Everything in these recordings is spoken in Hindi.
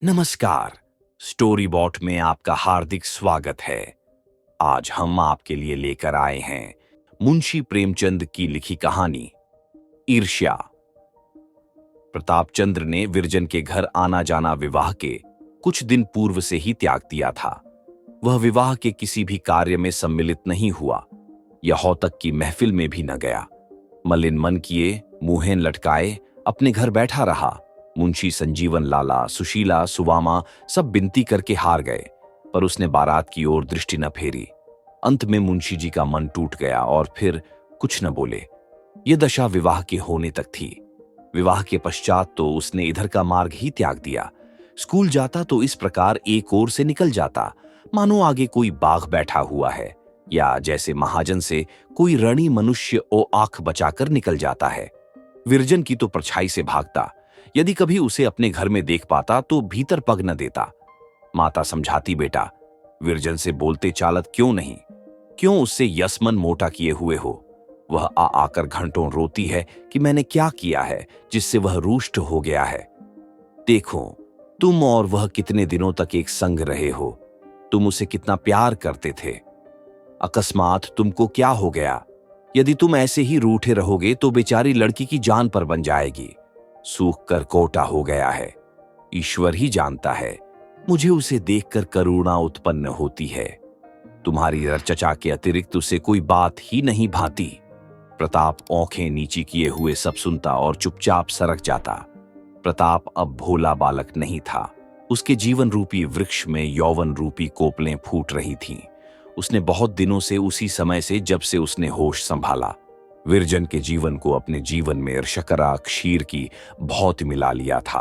नमस्कार। स्टोरी बॉट में आपका हार्दिक स्वागत है। आज हम आपके लिए लेकर आए हैं मुंशी प्रेमचंद की लिखी कहानी ईर्ष्या। प्रतापचंद्र ने विरजन के घर आना जाना विवाह के कुछ दिन पूर्व से ही त्याग दिया था। वह विवाह के किसी भी कार्य में सम्मिलित नहीं हुआ या हौतक की महफिल में भी न गया। मलिन मन किए, मुंहें लटकाए अपने घर बैठा रहा। मुंशी संजीवन लाला, सुशीला, सुवामा सब विनती करके हार गए, पर उसने बारात की ओर दृष्टि न फेरी। अंत में मुंशी जी का मन टूट गया और फिर कुछ न बोले। ये दशा विवाह के होने तक थी। विवाह के पश्चात तो उसने इधर का मार्ग ही त्याग दिया। स्कूल जाता तो इस प्रकार एक ओर से निकल जाता, मानो आगे कोई बाघ बैठा हुआ है, या जैसे महाजन से कोई ऋणी मनुष्य ओ आंख बचाकर निकल जाता है। विरजन की तो परछाई से भागता। यदि कभी उसे अपने घर में देख पाता तो भीतर पग न देता। माता समझाती, बेटा विरजन से बोलते चालत क्यों नहीं, क्यों उससे यसमन मोटा किए हुए हो। वह आ आकर घंटों रोती है कि मैंने क्या किया है जिससे वह रुष्ट हो गया है। देखो, तुम और वह कितने दिनों तक एक संग रहे हो। तुम उसे कितना प्यार करते थे। अकस्मात तुमको क्या हो गया? यदि तुम ऐसे ही रूठे रहोगे तो बेचारी लड़की की जान पर बन जाएगी। सूख कर कोटा हो गया है। ईश्वर ही जानता है, मुझे उसे देखकर करुणा उत्पन्न होती है। तुम्हारी चचा के अतिरिक्त उसे कोई बात ही नहीं भाती। प्रताप आंखें नीची किए हुए सब सुनता और चुपचाप सरक जाता। प्रताप अब भोला बालक नहीं था। उसके जीवन रूपी वृक्ष में यौवन रूपी कोपलें फूट रही थीं। उसने बहुत दिनों से, उसी समय से जब से उसने होश संभाला, विरजन के जीवन को अपने जीवन में शकरा क्षीर की बहुत मिला लिया था।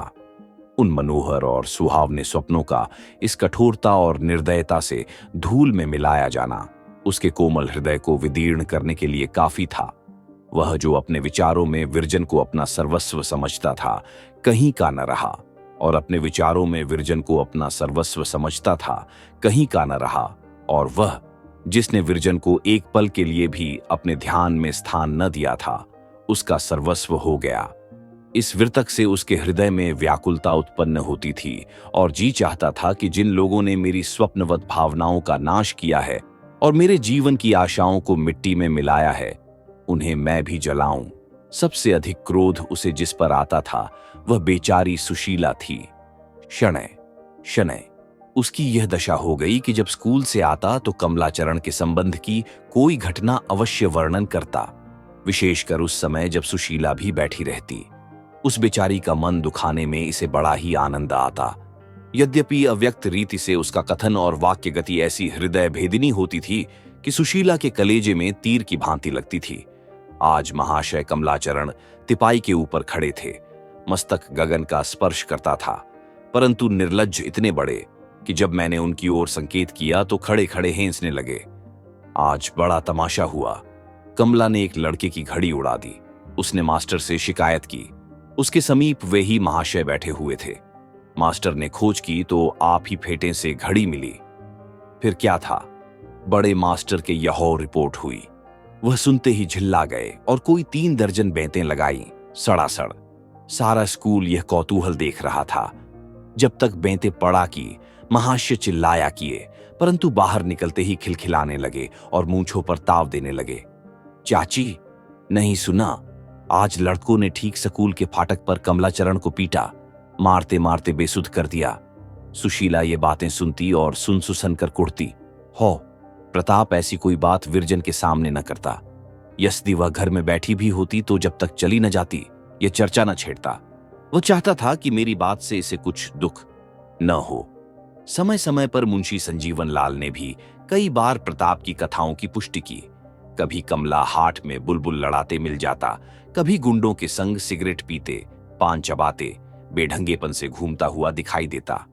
उन मनोहर और सुहावने स्वप्नों का इस कठोरता और निर्दयता से धूल में मिलाया जाना उसके कोमल हृदय को विदीर्ण करने के लिए काफी था। वह जो अपने विचारों में विरजन को अपना सर्वस्व समझता था, कहीं का न रहा, और अपने विचारों में विरजन को अपना सर्वस्व समझता था, कहीं का न रहा। और वह जिसने विरजन को एक पल के लिए भी अपने ध्यान में स्थान न दिया था, उसका सर्वस्व हो गया। इस विरतक से उसके हृदय में व्याकुलता उत्पन्न होती थी और जी चाहता था कि जिन लोगों ने मेरी स्वप्नवत भावनाओं का नाश किया है और मेरे जीवन की आशाओं को मिट्टी में मिलाया है, उन्हें मैं भी जलाऊं। सबसे अधिक क्रोध उसे जिस पर आता था वह बेचारी सुशीला थी। शनय शनय उसकी यह दशा हो गई कि जब स्कूल से आता तो कमलाचरण के संबंध की कोई घटना अवश्य वर्णन करता, विशेषकर उस समय जब सुशीला भी बैठी रहती। उस बेचारी का मन दुखाने में इसे बड़ा ही आनंद आता। यद्यपि अव्यक्त रीति से उसका कथन और वाक्य गति ऐसी हृदय भेदिनी होती थी कि सुशीला के कलेजे में तीर की भांति लगती थी। आज महाशय कमलाचरण तिपाई के ऊपर खड़े थे। मस्तक गगन का स्पर्श करता था, परंतु निर्लज्ज इतने बड़े कि जब मैंने उनकी ओर संकेत किया तो खड़े खड़े हेंसने लगे। आज बड़ा तमाशा हुआ। कमला ने एक लड़के की घड़ी उड़ा दी। उसने मास्टर से शिकायत की। उसके समीप वे ही महाशय बैठे हुए थे। मास्टर ने खोज की तो आप ही फेटे से घड़ी मिली। फिर क्या था, बड़े मास्टर के यहों रिपोर्ट हुई। वह सुनते ही झिल्ला गए और कोई 3 दर्जन बेंतें लगाई सड़ासड़। सारा स्कूल यह कौतूहल देख रहा था। जब तक बेंतें पड़ा की महाशय चिल्लाया किए, परंतु बाहर निकलते ही खिलखिलाने लगे और मूंछों पर ताव देने लगे। चाची, नहीं सुना? आज लड़कों ने ठीक स्कूल के फाटक पर कमलाचरण को पीटा, मारते मारते बेसुध कर दिया। सुशीला ये बातें सुनती और सुन कर कुढ़ती। हो, प्रताप ऐसी कोई बात विरजन के सामने न करता। यदि वह घर में बैठी भी होती तो जब तक चली न जाती ये चर्चा न छेड़ता। वह चाहता था कि मेरी बात से इसे कुछ दुख न हो। समय समय पर मुंशी संजीवन लाल ने भी कई बार प्रताप की कथाओं की पुष्टि की। कभी कमला हाट में बुलबुल लड़ाते मिल जाता, कभी गुंडों के संग सिगरेट पीते, पान चबाते, बेढंगेपन से घूमता हुआ दिखाई देता।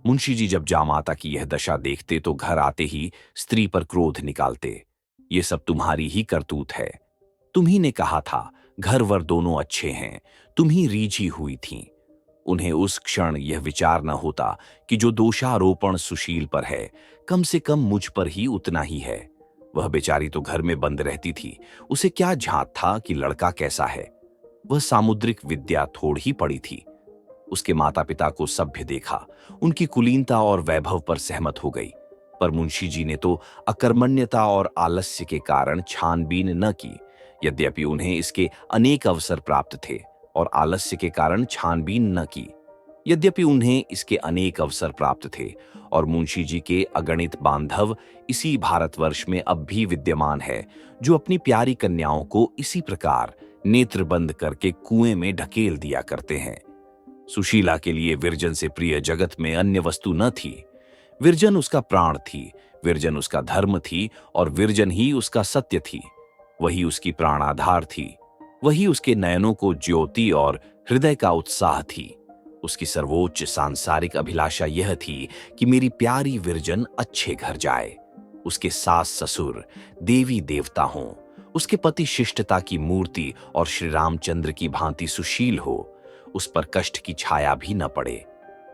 मुंशी जी जब जामाता की यह दशा देखते तो घर आते ही स्त्री पर क्रोध निकालते। ये सब तुम्हारी ही करतूत है। तुम्ही ने कहा था घर वर दोनों अच्छे हैं, तुम्ही रीझी हुई थीं। उन्हें उस क्षण यह विचार न होता कि जो दोषारोपण सुशील पर है, कम से कम मुझ पर ही उतना ही है। वह बेचारी तो घर में बंद रहती थी, उसे क्या झांक था कि लड़का कैसा है। वह सामुद्रिक विद्या थोड़ ही पड़ी थी। उसके माता पिता को सभ्य देखा, उनकी कुलीनता और वैभव पर सहमत हो गई। पर मुंशी जी ने तो अकर्मण्यता और आलस्य के कारण छानबीन न की। यद्यपि उन्हें इसके अनेक अवसर प्राप्त थे और आलस्य के कारण छानबीन न की। यद्यपि उन्हें इसके अनेक अवसर प्राप्त थे और मुंशी जी के अगणित बांधव इसी भारतवर्ष में अब भी विद्यमान है, जो अपनी प्यारी कन्याओं को इसी प्रकार नेत्र बंद करके कुएं में ढकेल दिया करते हैं। सुशीला के लिए विरजन से प्रिय जगत में अन्य वस्तु न थी। विरजन उसका प्राण थी, विरजन उसका धर्म थी और विरजन ही उसका सत्य थी। वही उसकी प्राणाधार थी, वही उसके नयनों को ज्योति और हृदय का उत्साह थी। उसकी सर्वोच्च सांसारिक अभिलाषा यह थी कि मेरी प्यारी विरजन अच्छे घर जाए, उसके सास ससुर देवी देवता हों, उसके पति शिष्टता की मूर्ति और श्री रामचंद्र की भांति सुशील हो, उस पर कष्ट की छाया भी न पड़े।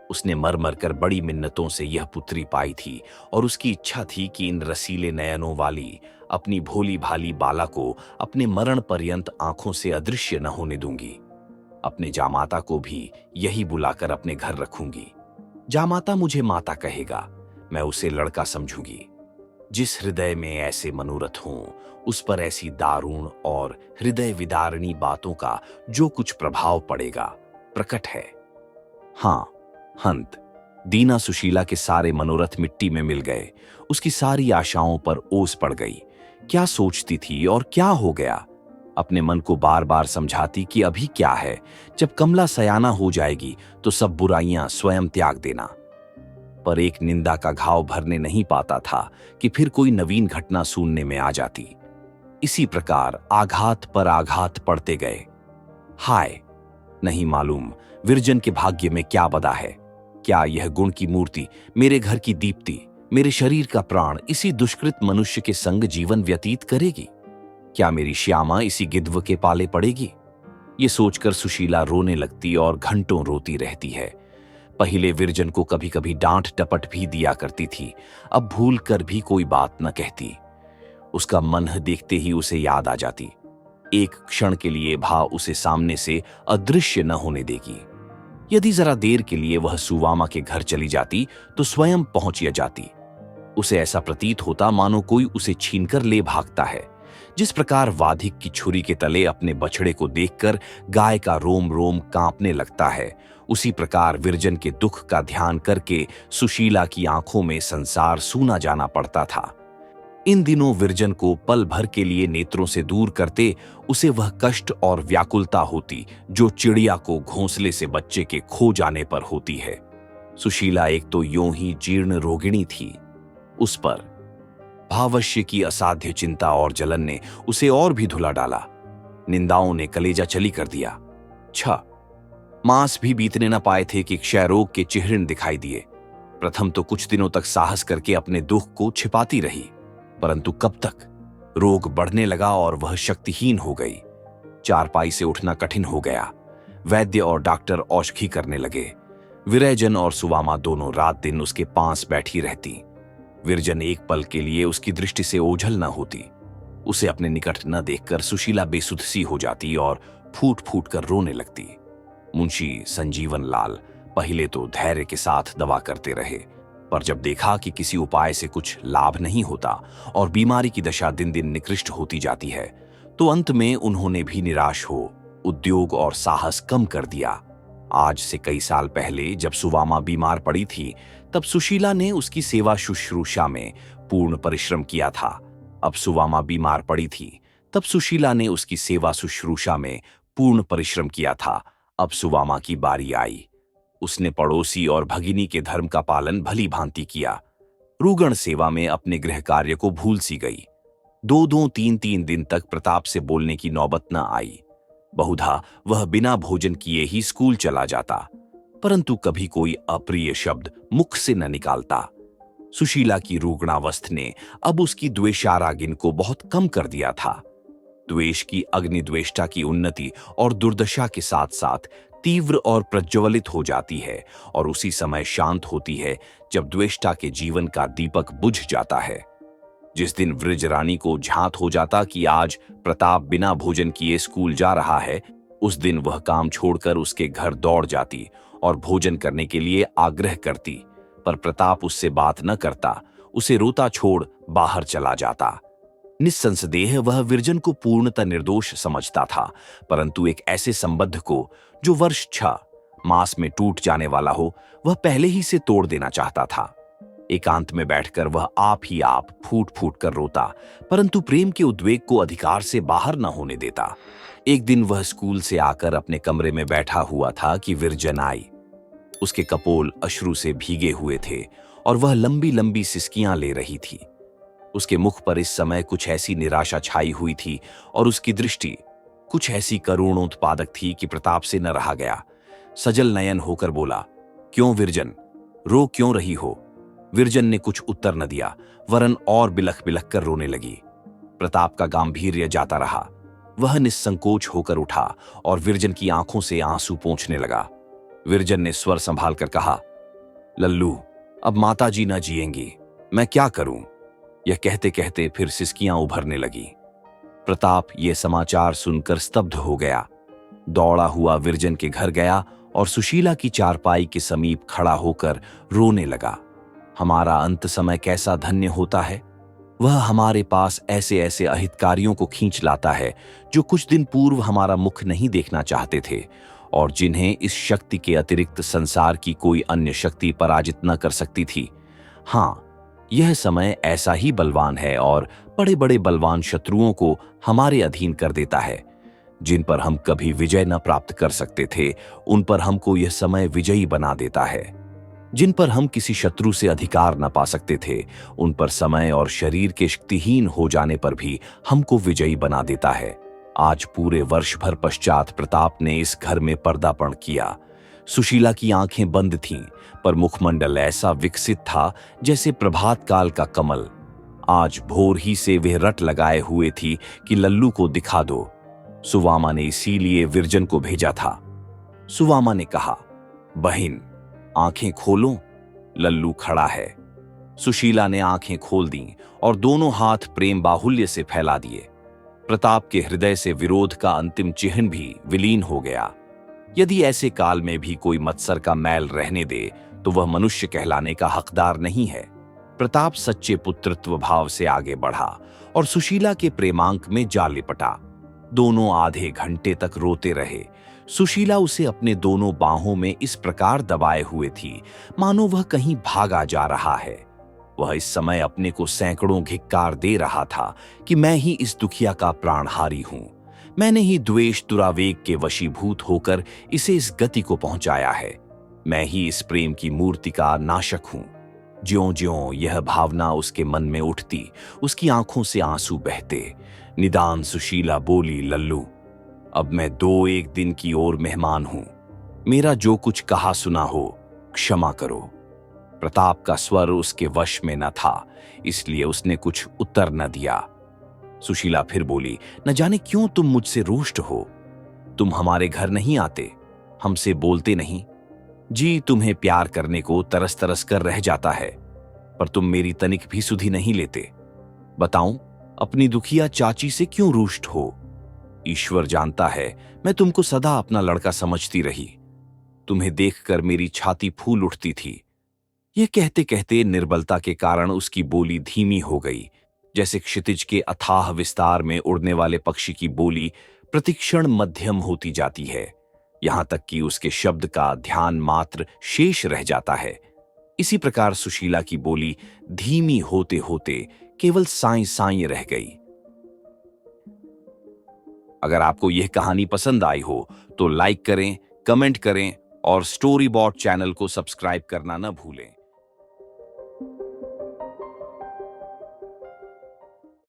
उसने मर मर कर बड़ी मिन्नतों से यह पुत्री पाई थी और उसकी इच्छा थी कि इन रसीले नयनों वाली अपनी भोली भाली बाला को अपने मरण पर्यंत आंखों से अदृश्य न होने दूंगी। अपने जामाता को भी यही बुलाकर अपने घर रखूंगी। जामाता मुझे माता कहेगा, मैं उसे लड़का समझूंगी। जिस हृदय में ऐसे मनोरथ हों, उस पर ऐसी दारुण और हृदय विदारिणी बातों का जो कुछ प्रभाव पड़ेगा प्रकट है। हाँ, हंत दीना सुशीला के सारे मनोरथ मिट्टी में मिल गए। उसकी सारी आशाओं पर ओस पड़ गई। क्या सोचती थी और क्या हो गया? अपने मन को बार बार समझाती कि अभी क्या है, जब कमला सयाना हो जाएगी तो सब बुराइयां स्वयं त्याग देना। पर एक निंदा का घाव भरने नहीं पाता था कि फिर कोई नवीन घटना सुनने में आ जाती। इसी प्रकार आघात पर आघात पड़ते गए। हाय, नहीं मालूम विरजन के भाग्य में क्या बदा है। क्या यह गुण की मूर्ति, मेरे घर की दीप्ति, मेरे शरीर का प्राण इसी दुष्कृत मनुष्य के संग जीवन व्यतीत करेगी? क्या मेरी श्यामा इसी गिद्ध के पाले पड़ेगी? ये सोचकर सुशीला रोने लगती और घंटों रोती रहती है। पहले विरजन को कभी कभी डांट टपट भी दिया करती थी, अब भूल कर भी कोई बात न कहती। उसका मन देखते ही उसे याद आ जाती। एक क्षण के लिए भा उसे सामने से अदृश्य न होने देगी। यदि जरा देर के लिए वह सुवामा के घर चली जाती तो स्वयं पहुंच जाती। उसे ऐसा प्रतीत होता मानो कोई उसे छीनकर ले भागता है। जिस प्रकार वाधिक की छुरी के तले अपने बछड़े को देखकर गाय का रोम रोम कांपने लगता है, उसी प्रकार विरजन के दुख का ध्यान करके सुशीला की आंखों में संसार सूना जाना पड़ता था। इन दिनों विरजन को पल भर के लिए नेत्रों से दूर करते उसे वह कष्ट और व्याकुलता होती जो चिड़िया को घोंसले से बच्चे के खो जाने पर होती है। सुशीला एक तो यों ही जीर्ण रोगिणी थी, उस पर भावश्य की असाध्य चिंता और जलन ने उसे और भी धुला डाला। निंदाओं ने कलेजा चली कर दिया। मास भी बीतने न पाए थे कि क्षय रोग के चिह्न दिखाई दिए। प्रथम तो कुछ दिनों तक साहस करके अपने दुख को छिपाती रही, परंतु कब तक? रोग बढ़ने लगा और वह शक्तिहीन हो गई। चारपाई से उठना कठिन हो गया। वैद्य और डॉक्टर औषधि करने लगे। विरयजन और सुवामा दोनों रात दिन उसके पास बैठी रहती। विरजन एक पल के लिए उसकी दृष्टि से ओझल न होती। उसे अपने निकट न देखकर सुशीला बेसुध सी हो जाती और फूट फूट कर रोने लगती। मुंशी संजीवन लाल पहले तो धैर्य के साथ दवा करते रहे, पर जब देखा कि किसी उपाय से कुछ लाभ नहीं होता और बीमारी की दशा दिन दिन निकृष्ट होती जाती है, तो अंत में उन्होंने भी निराश हो उद्योग और साहस कम कर दिया। आज से कई साल पहले जब सुवामा बीमार पड़ी थी, तब सुशीला ने उसकी सेवा शुश्रूषा में पूर्ण परिश्रम किया था। अब सुवामा बीमार पड़ी थी, तब सुशीला ने उसकी सेवा शुश्रूषा में पूर्ण परिश्रम किया था। अब सुवामा की बारी आई। उसने पड़ोसी और भगिनी के धर्म का पालन भली भांति किया। रुगण सेवा में अपने गृह कार्य को भूल सी गई। 2-2, 3-3 दिन तक प्रताप से बोलने की नौबत न आई। बहुधा वह बिना भोजन किए ही स्कूल चला जाता, परंतु कभी कोई अप्रिय शब्द मुख से न निकालता। सुशीला की रुग्णावस्थ ने अब उसकी द्वेषारागिन को बहुत कम कर दिया था। द्वेष की अग्निद्वेष्टा की उन्नति और दुर्दशा के साथ साथ तीव्र और प्रज्वलित हो जाती है और उसी समय शांत होती है जब द्वेष्टा के जीवन का दीपक बुझ जाता है। जिस दिन वृजरानी को झांत हो जाता कि आज प्रताप बिना भोजन किए स्कूल जा रहा है, उस दिन वह काम छोड़कर उसके घर दौड़ जाती और भोजन करने के लिए आग्रह करती, पर प्रताप उससे बात न करता, उसे रोता छोड़ बाहर चला जाता। निस्संदेह वह विरजन को पूर्णतः निर्दोष समझता था, परंतु एक ऐसे संबंध को जो वर्ष 6 मास में टूट जाने वाला हो, वह पहले ही से तोड़ देना चाहता था। एकांत में बैठकर वह आप ही आप फूट फूट कर रोता, परंतु प्रेम के उद्वेग को अधिकार से बाहर न होने देता। एक दिन वह स्कूल से आकर अपने कमरे में बैठा हुआ था कि विरजन आई। उसके कपोल अश्रु से भीगे हुए थे और वह लंबी लंबी सिसकियां ले रही थी। उसके मुख पर इस समय कुछ ऐसी निराशा छाई हुई थी और उसकी दृष्टि कुछ ऐसी करुणोत्पादक थी कि प्रताप से न रहा गया। सजल नयन होकर बोला, क्यों विरजन, रो क्यों रही हो? विरजन ने कुछ उत्तर न दिया, वरन और बिलख बिलख कर रोने लगी। प्रताप का गांभीर्य जाता रहा। वह निस्संकोच होकर उठा और विरजन की आंखों से आंसू पोंछने लगा। विरजन ने स्वर संभाल कर कहा, लल्लू, अब माताजी न जिएंगी, मैं क्या करूं? यह कहते कहते फिर सिसकियां उभरने लगी। प्रताप ये समाचार सुनकर स्तब्ध हो गया। दौड़ा हुआ विरजन के घर गया और सुशीला की चारपाई के समीप खड़ा होकर रोने लगा। हमारा अंत समय कैसा धन्य होता है। वह हमारे पास ऐसे ऐसे अहितकारियों को खींच लाता है जो कुछ दिन पूर्व हमारा मुख नहीं देखना चाहते थे और जिन्हें इस शक्ति के अतिरिक्त संसार की कोई अन्य शक्ति पराजित न कर सकती थी। हाँ, यह समय ऐसा ही बलवान है और बड़े बड़े बलवान शत्रुओं को हमारे अधीन कर देता है। जिन पर हम कभी विजय न प्राप्त कर सकते थे, उन पर हमको यह समय विजयी बना देता है। जिन पर हम किसी शत्रु से अधिकार न पा सकते थे, उन पर समय और शरीर के शक्तिहीन हो जाने पर भी हमको विजयी बना देता है। आज पूरे वर्ष भर पश्चात प्रताप ने इस घर में पर्दापण किया। सुशीला की आंखें बंद थीं, पर मुखमंडल ऐसा विकसित था जैसे प्रभात काल का कमल। आज भोर ही से वह रट लगाए हुए थी कि लल्लू को दिखा दो। सुवामा ने इसीलिए विरजन को भेजा था। सुवामा ने कहा, बहिन, आंखें खोलो, लल्लू खड़ा है। सुशीला ने आंखें खोल दी और दोनों हाथ प्रेम बाहुल्य से फैला दिए। प्रताप के हृदय से विरोध का अंतिम चिन्ह भी विलीन हो गया। यदि ऐसे काल में भी कोई मत्सर का मैल रहने दे तो वह मनुष्य कहलाने का हकदार नहीं है। प्रताप सच्चे पुत्रत्व भाव से आगे बढ़ा और सुशीला के प्रेमांक में जा लिपटा। दोनों आधे घंटे तक रोते रहे। सुशीला उसे अपने दोनों बाहों में इस प्रकार दबाए हुए थी मानो वह कहीं भागा जा रहा है। वह इस समय अपने को सैकड़ों धिक्कार दे रहा था कि मैं ही इस दुखिया का प्राणहारी हूं। मैंने ही द्वेष दुरावेग के वशीभूत होकर इसे इस गति को पहुंचाया है। मैं ही इस प्रेम की मूर्ति का नाशक हूं। ज्यों-ज्यों यह भावना उसके मन में उठती, उसकी आंखों से आंसू बहते। निदान सुशीला बोली, लल्लू, अब मैं 2-1 दिन की ओर मेहमान हूं। मेरा जो कुछ कहा सुना हो क्षमा करो। प्रताप का स्वर उसके वश में न था, इसलिए उसने कुछ उत्तर न दिया। सुशीला फिर बोली, न जाने क्यों तुम मुझसे रुष्ट हो। तुम हमारे घर नहीं आते, हमसे बोलते नहीं। जी तुम्हें प्यार करने को तरस तरस कर रह जाता है, पर तुम मेरी तनिक भी सुधि नहीं लेते। बताऊं, अपनी दुखिया चाची से क्यों रुष्ट हो? ईश्वर जानता है, मैं तुमको सदा अपना लड़का समझती रही। तुम्हें देखकर मेरी छाती फूल उठती थी। यह कहते कहते निर्बलता के कारण उसकी बोली धीमी हो गई, जैसे क्षितिज के अथाह विस्तार में उड़ने वाले पक्षी की बोली प्रतिक्षण मध्यम होती जाती है, यहां तक कि उसके शब्द का ध्यान मात्र शेष रह जाता है। इसी प्रकार सुशीला की बोली धीमी होते होते केवल साई साई रह गई। अगर आपको यह कहानी पसंद आई हो तो लाइक करें, कमेंट करें और स्टोरी बॉट चैनल को सब्सक्राइब करना न भूलें।